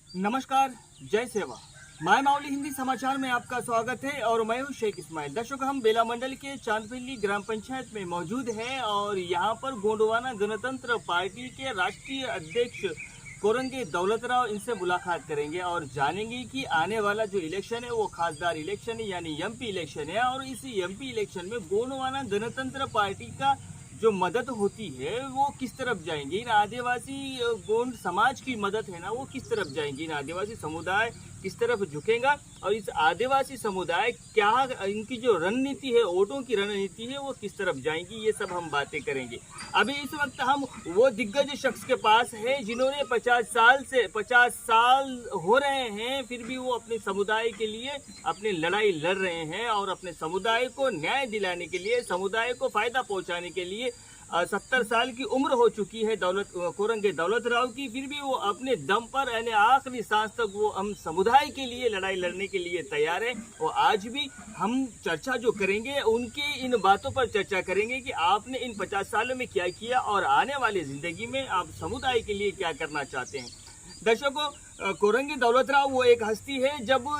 नमस्कार, जय सेवा। माय मावली हिंदी समाचार में आपका स्वागत है और मैं हूं शेख इस्माइल। दर्शकों, हम बेला मंडल के चांदपल्ली ग्राम पंचायत में मौजूद हैं और यहां पर गोंडवाना गणतंत्र पार्टी के राष्ट्रीय अध्यक्ष कोरंगे दौलतराव इनसे मुलाकात करेंगे और जानेंगे कि आने वाला जो इलेक्शन है वो खासदार इलेक्शन है, यानी एमपी इलेक्शन है। और इस एमपी इलेक्शन में गोंडवाना गणतंत्र पार्टी का जो मदद होती है वो किस तरफ जाएंगी, इन आदिवासी गोंड समाज की मदद है ना वो किस तरफ जाएंगी, इन आदिवासी समुदाय किस तरफ झुकेगा और इस आदिवासी समुदाय क्या इनकी जो रणनीति है, वोटों की रणनीति है वो किस तरफ जाएंगी, ये सब हम बातें करेंगे। अभी इस वक्त हम वो दिग्गज शख्स के पास है जिन्होंने 50 साल हो रहे हैं, फिर भी वो अपने समुदाय के लिए अपनी लड़ाई लड़ रहे हैं और अपने समुदाय को न्याय दिलाने के लिए, समुदाय को फायदा पहुंचाने के लिए 70 साल की उम्र हो चुकी है कोरंगे दौलतराव की, फिर भी वो अपने दम पर यानी आखिरी सांस तक वो हम समुदाय के लिए लड़ाई लड़ने के लिए तैयार है। और आज भी हम चर्चा जो करेंगे उनके इन बातों पर चर्चा करेंगे कि आपने इन 50 सालों में क्या किया और आने वाली जिंदगी में आप समुदाय के लिए क्या करना चाहते हैं। दर्शकों, कोरंगे दौलतराव वो एक हस्ती है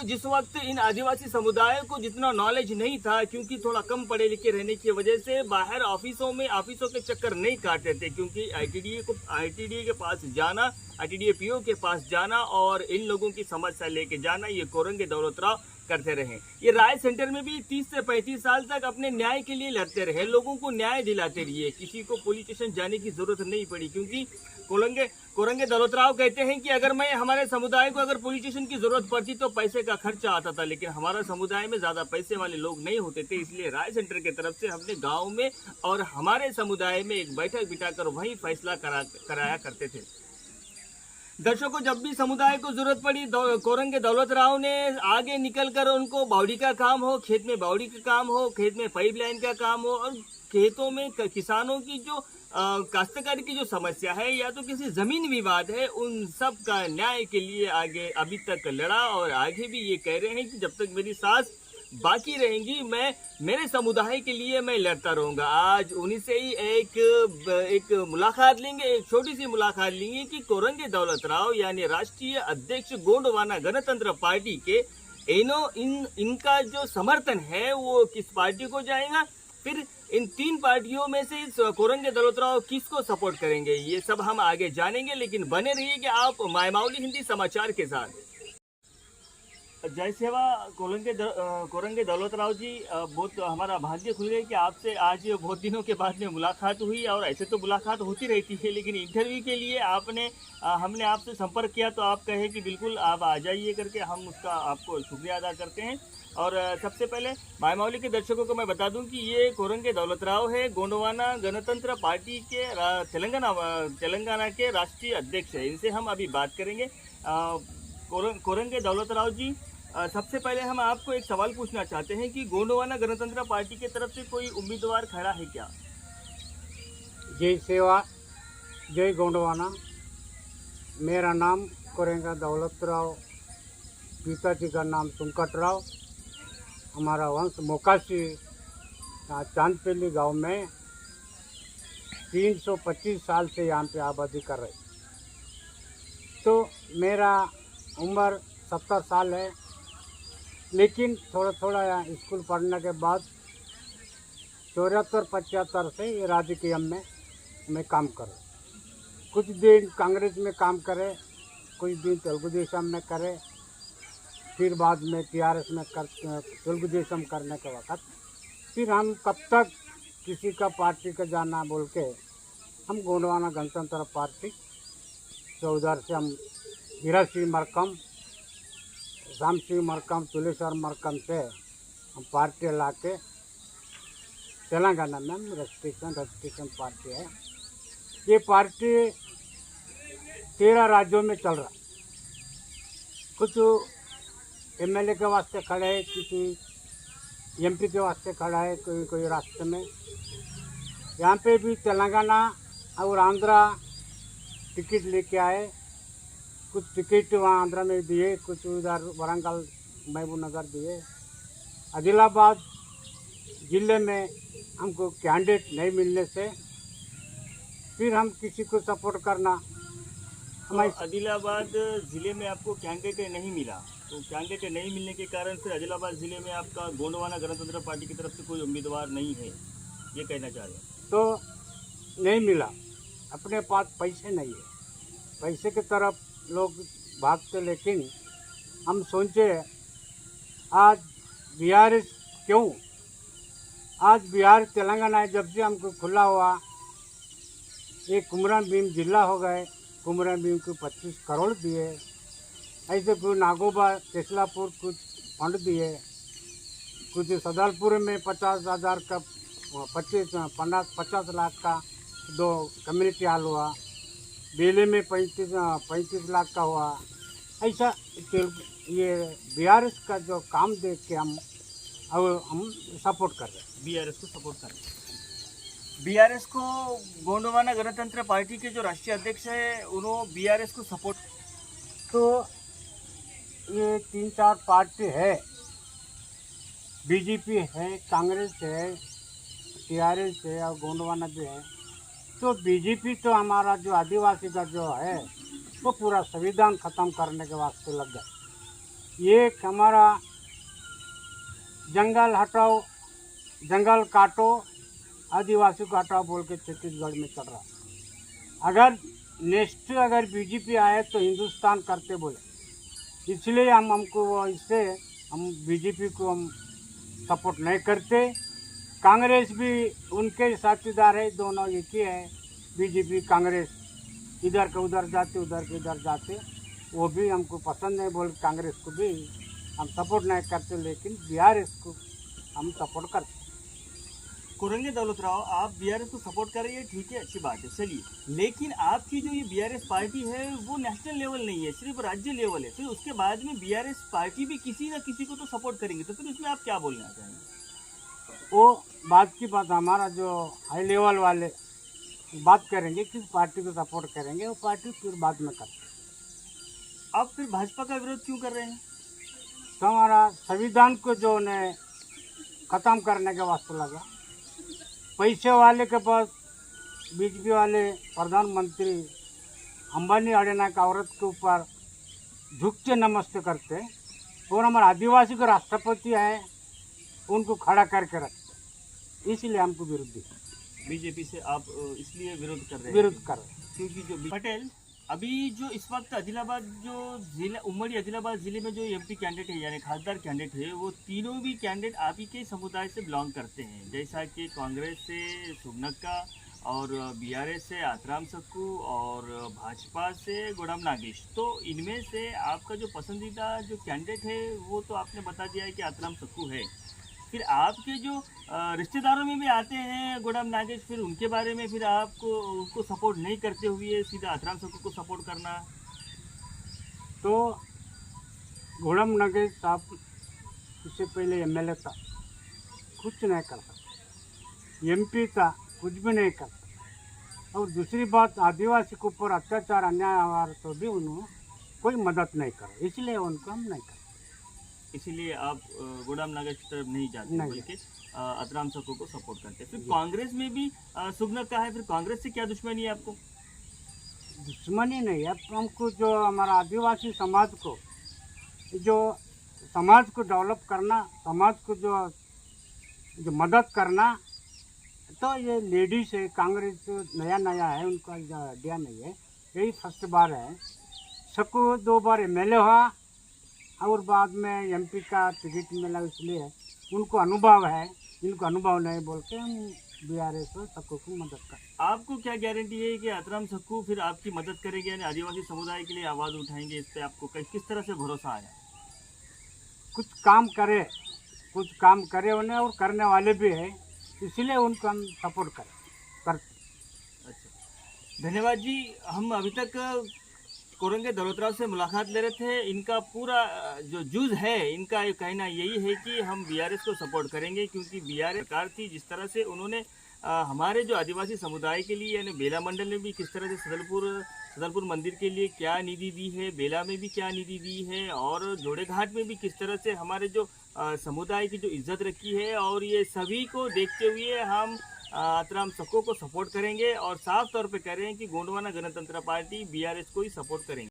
जिस वक्त इन आदिवासी समुदाय को जितना नॉलेज नहीं था, क्योंकि थोड़ा कम पढ़े लिखे रहने की वजह से बाहर ऑफिसों के चक्कर नहीं काटते थे, क्योंकि आईटीडीए के पास जाना, आईटीडीए पीओ के पास जाना और इन लोगों की समस्या लेके जाना, ये कोरंगे दौलतराव करते रहे। ये राय सेंटर में भी 30 से 35 साल तक अपने न्याय के लिए लड़ते रहे, लोगों को न्याय दिलाते रहे, किसी को पुलिस स्टेशन जाने की जरूरत नहीं पड़ी, क्योंकि कोरंगे दौलतराव कहते हैं कि अगर हमारे समुदाय को अगर पुलिस स्टेशन की जरूरत पड़ती तो पैसे का खर्चा आता था, लेकिन हमारा समुदाय में ज्यादा पैसे वाले लोग नहीं होते थे, इसलिए राय सेंटर की तरफ से हमने गांव में और हमारे समुदाय में एक बैठक बिठाकर वही फैसला कराया करते थे। दर्शकों, जब भी समुदाय को जरूरत पड़ी कोरंगे दौलतराव ने आगे निकलकर उनको बावड़ी का काम हो, खेत में बावड़ी का काम हो, खेत में पाइपलाइन का काम हो और खेतों में किसानों की जो काश्तकारी की जो समस्या है या तो किसी जमीन विवाद है, उन सब का न्याय के लिए आगे अभी तक लड़ा और आगे भी ये कह रहे हैं कि जब तक मेरी सांस बाकी रहेंगी मैं मेरे समुदाय के लिए मैं लड़ता रहूंगा। आज उन्हीं से ही एक मुलाकात लेंगे, एक छोटी सी मुलाकात लेंगे कि कोरंगे दौलतराव यानी राष्ट्रीय अध्यक्ष गोंडवाना गणतंत्र पार्टी के इनका जो समर्थन है वो किस पार्टी को जाएगा, फिर इन 3 पार्टियों में से कोरंगे दौलतराव किसको सपोर्ट करेंगे, ये सब हम आगे जानेंगे। लेकिन बने रहिए कि आप माय मावली हिंदी समाचार के साथ। जय सेवा। कोरंगे दौलतराव जी, बहुत हमारा भाग्य खुल गया कि आपसे आज बहुत दिनों के बाद में मुलाकात हुई, और ऐसे तो मुलाकात होती रहती है लेकिन इंटरव्यू के लिए हमने आपसे संपर्क किया तो आप कहे कि बिल्कुल आप आ जाइए करके, हम उसका आपको शुक्रिया अदा करते हैं। और सबसे पहले माय मावली के दर्शकों को मैं बता दूं कि ये कोरंगे दौलतराव है, गोंडवाना गणतंत्र पार्टी के तेलंगाना के राष्ट्रीय अध्यक्ष है। इनसे हम अभी बात करेंगे। कोरंगे दौलतराव जी, सबसे पहले हम आपको एक सवाल पूछना चाहते हैं कि गोंडवाना गणतंत्र पार्टी की तरफ से कोई उम्मीदवार खड़ा है क्या? जय सेवा, जय गोंडवाना। मेरा नाम कोरंगा दौलतराव, पिताजी का नाम सुंकटराव। हमारा वंश मोकासी चांदपल्ली गांव में 325 साल से यहाँ पे आबादी कर रहे। तो मेरा उम्र 70 साल है, लेकिन थोड़ा थोड़ा यहाँ स्कूल पढ़ने के बाद 74-75 से ये राजकीय में मैं काम कर। कुछ दिन कांग्रेस में काम करे, कुछ दिन तेलुगु देशम में करे, फिर बाद में टीआरएस में तेलुगु देशम करने के वक्त फिर हम कब तक किसी का पार्टी का जाना बोल के हम गोंडवाना गणतंत्र पार्टी तो उधर से हम हीरासिंह मरकम, रामसिंह मरकम, तुलेश्वर मरकम से हम पार्टी ला के तेलंगाना में हम रजिस्ट्रेशन पार्टी है। ये पार्टी 13 राज्यों में चल रहा। कुछ एमएलए के वास्ते खड़ा है, किसी एमपी के वास्ते खड़ा है, कोई रास्ते में। यहाँ पे भी तेलंगाना और आंध्रा टिकट लेके आए, कुछ टिकट वहाँ आंध्रा में दिए, कुछ उधर वरंगल महबूब नगर दिए। आदिलाबाद ज़िले में हमको कैंडिडेट नहीं मिलने से फिर हम किसी को सपोर्ट करना, हमारी आदिलाबाद जिले में आपको कैंडिडेट नहीं मिला, तो कैंडिडेट नहीं मिलने के कारण फिर आदिलाबाद जिले में आपका गोंडवाना गणतंत्र पार्टी की तरफ से कोई उम्मीदवार नहीं है, ये कहना चाह रहे हैं। तो नहीं मिला, अपने पास पैसे नहीं है, पैसे की तरफ लोग भागते। लेकिन हम सोचे आज बिहार क्यों, आज बिहार तेलंगाना जब से हमको खुला हुआ, एक कुमरम भीम जिला हो गए, कुमरम भीम को 25 करोड़ दिए, ऐसे कुछ नागोबा केसलापुर कुछ फंड दिए, कुछ सदलपुर में 50,000 का 50 लाख का 2 कम्युनिटी हॉल हुआ, बेले में 35 लाख का हुआ। ऐसा ये बिहार का जो काम देख के हम सपोर्ट कर रहे हैं, बीआरएस को सपोर्ट कर रहे हैं। बीआरएस को गोंडवाना गणतंत्र पार्टी के जो राष्ट्रीय अध्यक्ष है उन्होंने बीआरएस को सपोर्ट, तो ये 3-4 पार्टी है, बीजेपी है, कांग्रेस है, टीआरएस है और गोंडवाना भी है। तो बीजेपी तो हमारा जो आदिवासी का जो है वो पूरा संविधान खत्म करने के वास्ते लग गए। ये हमारा जंगल हटाओ, जंगल काटो, आदिवासी को हटाओ बोल के छत्तीसगढ़ में चल रहा। अगर नेक्स्ट अगर बीजेपी आए तो हिंदुस्तान करते बोले, इसलिए हमको इससे हम बीजेपी को हम सपोर्ट नहीं करते। कांग्रेस भी उनके साथीदार है, दोनों एक ही है, बीजेपी कांग्रेस, इधर के उधर जाते, उधर के इधर जाते, वो भी हमको पसंद नहीं बोल, कांग्रेस को भी हम सपोर्ट नहीं करते। लेकिन बीआरएस को हम सपोर्ट करते। कुरंगे दौलत राव, आप बीआरएस को सपोर्ट कर रही है, ठीक है, अच्छी बात है, चलिए, लेकिन आपकी जो ये बीआरएस पार्टी है वो नेशनल लेवल नहीं है, सिर्फ राज्य लेवल है। फिर उसके बाद में बीआरएस पार्टी भी किसी न किसी को तो सपोर्ट करेंगे, तो फिर उसमें आप क्या बोलना चाहेंगे? वो बात की बात, हमारा जो हाई लेवल वाले बात करेंगे किस पार्टी को सपोर्ट करेंगे, वो पार्टी फिर बाद में करते। आप फिर भाजपा का विरोध क्यों कर रहे हैं? तो हमारा संविधान को जो उन्हें ख़त्म करने के वास्ते लगा, पैसे वाले के पास बीजेपी वाले प्रधानमंत्री अंबानी अडानी का औरत के ऊपर झुक के नमस्ते करते, और हमारे आदिवासी के राष्ट्रपति है उनको खड़ा करके रखते, इसलिए हमको विरोध है। बीजेपी से आप इसलिए विरोध कर रहे हैं? विरोध कर रहे हैं। क्योंकि जो पटेल अभी जो इस वक्त आदिलाबाद जो जिला उम्मड़ी आदिलाबाद जिले में जो एमपी कैंडिडेट है यानी खासदार कैंडिडेट है, वो तीनों भी कैंडिडेट आप ही के समुदाय से बिलोंग करते हैं, जैसा कि कांग्रेस से सुगनक्का और बीआरएस से आतराम सक्कू और भाजपा से गुलाम नागेश। तो इनमें से आपका जो पसंदीदा जो कैंडिडेट है वो तो आपने बता दिया है कि आतराम सक्कू है, फिर आपके जो रिश्तेदारों में भी आते हैं गुलाम नागेश, फिर उनके बारे में फिर आपको उनको सपोर्ट नहीं करते हुए सीधा आतराम सक्कू को सपोर्ट करना? तो गुलाम नागेश साहब इससे पहले एमएलए था, कुछ नहीं करता, एमपी था, कुछ भी नहीं करता। और दूसरी बात, आदिवासी के ऊपर अत्याचार अन्याय हुआ तो भी उन्होंने कोई मदद नहीं करा, इसलिए उनको हम नहीं करते। इसीलिए आप गुलाम नागेश की तरफ नहीं जाते, बल्कि आतराम सक्कू को सपोर्ट करते। फिर कांग्रेस में भी सुगनक्का है, फिर कांग्रेस से क्या दुश्मनी है आपको? दुश्मनी नहीं है, हमको जो हमारा आदिवासी समाज को जो समाज को डेवलप करना, समाज को जो मदद करना, तो ये लेडीज है, कांग्रेस नया नया है, उनका आइडिया नहीं है, यही फर्स्ट बार है। सक्कू 2 बार एमएलए हुआ और बाद में एमपी का टिकट मिला, इसलिए उनको अनुभव है, इनको अनुभव नहीं बोल के हम बीआरएस और सक्कू की मदद कर। आपको क्या गारंटी है कि आतराम सक्कू फिर आपकी मदद करेंगे, यानी आदिवासी समुदाय के लिए आवाज़ उठाएंगे? इस पर आपको किस तरह से भरोसा आया? कुछ काम करे उन्हें, और करने वाले भी है, इसलिए उनको हम सपोर्ट करते। अच्छा, धन्यवाद जी। हम अभी तक कुरंगे दौलत राव से मुलाकात ले रहे थे। इनका पूरा जो जूझ है, इनका कहना यही है कि हम बीआरएस को सपोर्ट करेंगे, क्योंकि बीआरएस सरकार थी, जिस तरह से उन्होंने हमारे जो आदिवासी समुदाय के लिए, यानी बेला मंडल में भी किस तरह से सदलपुर मंदिर के लिए क्या निधि दी है, बेला में भी क्या निधि दी है, और जोड़े घाट में भी किस तरह से हमारे जो समुदाय की जो इज्जत रखी है, और ये सभी को देखते हुए हम आत्माराम सक्को को सपोर्ट करेंगे और साफ तौर पे कह रहे हैं कि गोंडवाना गणतंत्र पार्टी बीआरएस को ही सपोर्ट करेंगे।